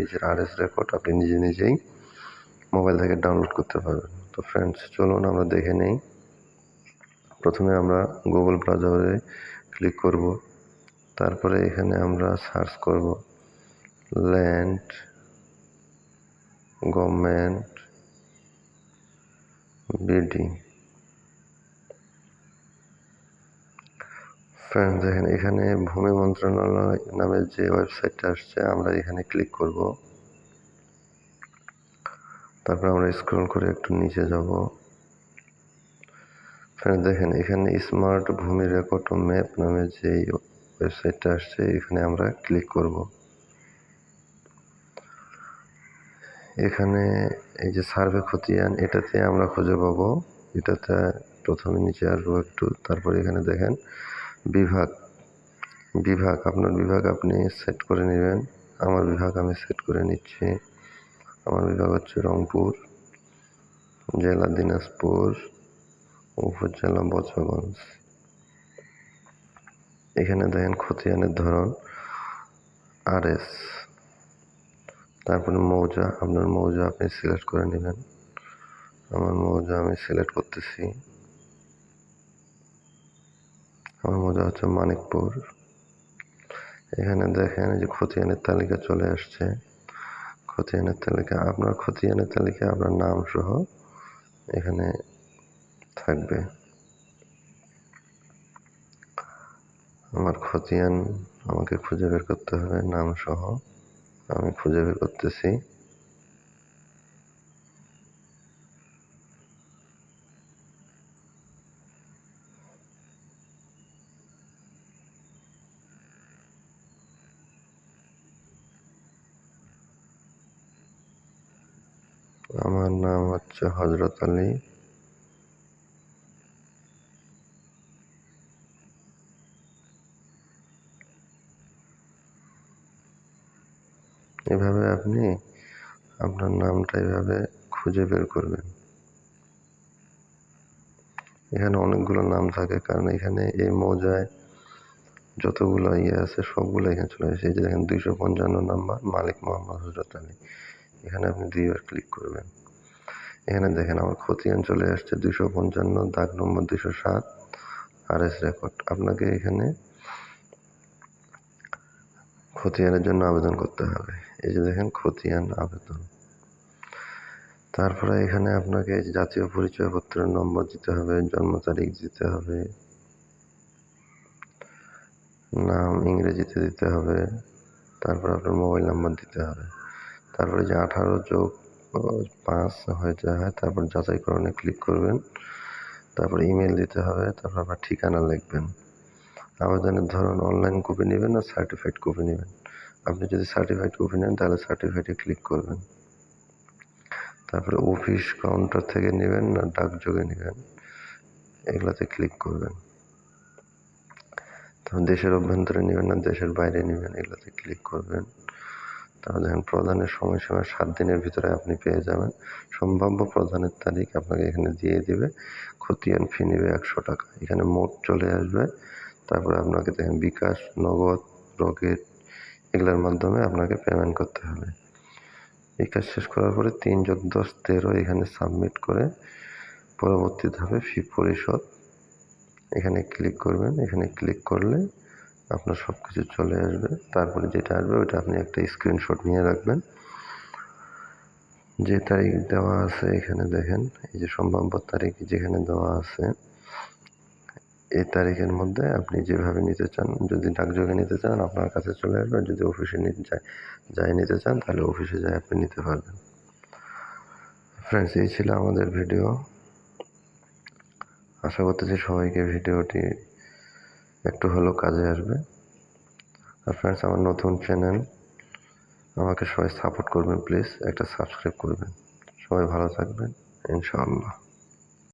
নিজের RS record আপনি নিজে নিজেই মোবাইল থেকে ডাউনলোড করতে পারবেন। তো ফ্রেন্ডস, চলুন আমরা দেখে নেই। প্রথমে আমরা গুগল ব্রাউজারে ক্লিক করব, তারপরে এখানে আমরা সার্চ করব ল্যান্ড গভর্নমেন্ট বিডি। ফ্রেন্ডস, দেখেন এখানে ভূমি মন্ত্রণালয় নামের যে ওয়েবসাইটটা আসছে আমরা এখানে ক্লিক করব। তারপর আমরা স্ক্রল করে একটু নিচে যাব। ফ্রেন্ডস, দেখেন এখানে স্মার্ট ভূমি রেকর্ড ও ম্যাপ নামে যে ওয়েবসাইটটা আসছে এখানে আমরা ক্লিক করব। এখানে এই যে সার্ভে খতিয়ান এটাতে আমরা খুঁজে পাবো। এটাতে প্রথমে নিচে আসবো একটু, তারপর এখানে দেখেন বিভাগ আপনার বিভাগ আপনি সেট করে নেবেন। আমার বিভাগ আমি সেট করে নিচ্ছি। আমার বিভাগ হচ্ছে রংপুর, জেলা দিনাজপুর, উপজেলা বছরগঞ্জ। এখানে দেখেন খতিয়ানের ধরন RS, তারপরে মৌজা, আপনার মৌজা আপনি সিলেক্ট করে নেবেন। আমার মৌজা আমি সিলেক্ট করতেছি। আমার মৌজা হচ্ছে মানিকপুর। এখানে দেখেন যে খতিয়ানের তালিকা চলে আসছে। খতিয়ানের তালিকা আপনার নাম সহ এখানে থাকবে। আমার খতিয়ান আমাকে খুঁজে বের করতে হবে নাম সহ। আমি খুঁজে বের করতেছি। আমার নাম হচ্ছে হযরত আলী। এভাবে আপনি আপনার নামটা এভাবে খুঁজে বের করবেন। এখানে অনেকগুলো নাম থাকে, কারণ এখানে এই মৌজায় যতগুলো আছে সবগুলো এখানে চলে আসে। এই যে দেখেন 255 নাম্বার মালিক মোহাম্মদ হযরত আলী। এখানে আপনি 2বার ক্লিক করবেন। এখানে দেখেন আমার খতিয়ান চলে আসছে 255, দাগ নম্বর 207, RS রেকর্ড। আপনাকে এখানে খতিয়ানের জন্য আবেদন করতে হবে। এই যে দেখেন খতিয়ান আবেদন। তারপরে এখানে আপনাকে জাতীয় পরিচয়পত্রের নম্বর দিতে হবে, জন্ম তারিখ দিতে হবে, নাম ইংরেজিতে দিতে হবে, তারপর আপনার মোবাইল নাম্বার দিতে হবে। তারপরে যে 18+5 হয়ে যায়, তারপর যাচাইকরণে ক্লিক করবেন। তারপর ইমেল দিতে হবে, তারপর আপনার ঠিকানা লিখবেন। আবেদনের ধরন অনলাইন কপি নেবেন না সার্টিফাইড কপি নেবেন। আপনি যদি সার্টিফাইড কপি নেন তাহলে সার্টিফাইডে ক্লিক করবেন। তারপরে অফিস কাউন্টার থেকে নেবেন না ডাকযোগে নেবেন, এগুলাতে ক্লিক করবেন। তারপর দেশের অভ্যন্তরে নেবেন না দেশের বাইরে নেবেন, এগুলাতে ক্লিক করবেন। তাহলে দেখেন প্রদানের সময়সীমা 7 দিনের ভিতরে আপনি পেয়ে যাবেন। সম্ভাব্য প্রদানের তারিখ আপনাকে এখানে দিয়ে দিবে। খতিয়ান ফি নেবে 100 টাকা। এখানে মোট চলে আসবে। তারপরে আপনাকে দেখেন বিকাশ, নগদ, রকেট এগুলোর মাধ্যমে আপনাকে পেমেন্ট করতে হবে। এই কাজ শেষ করার পরে 3+10=13 এখানে সাবমিট করে পরবর্তী ধাপে ফি পরিশোধ এখানে ক্লিক করবেন। এখানে ক্লিক করলে আপনার সব কিছু চলে আসবে। তারপরে যেটা আসবে ওইটা আপনি একটা স্ক্রিনশট নিয়ে রাখবেন। যে তারিখ দেওয়া আছে এখানে দেখেন, এই যে সম্ভাব্য তারিখ যেখানে দেওয়া আছে, এই তারিখের মধ্যে আপনি যেভাবে নিতে চান, যদি ডাকযোগে নিতে চান আপনার কাছে চলে আসবে, যদি অফিসে যাই নিতে চান তাহলে অফিসে যাই আপনি নিতে পারবেন। ফ্রেন্ডস, এই ছিল আমাদের ভিডিও। আশা করতেছি সবাইকে ভিডিওটি একটু হলেও কাজে আসবে। আর ফ্রেন্ডস, আমার নতুন চ্যানেল, আমাকে সবাই সাপোর্ট করবেন, প্লিজ একটা সাবস্ক্রাইব করবেন। সবাই ভালো থাকবেন ইনশাআল্লাহ।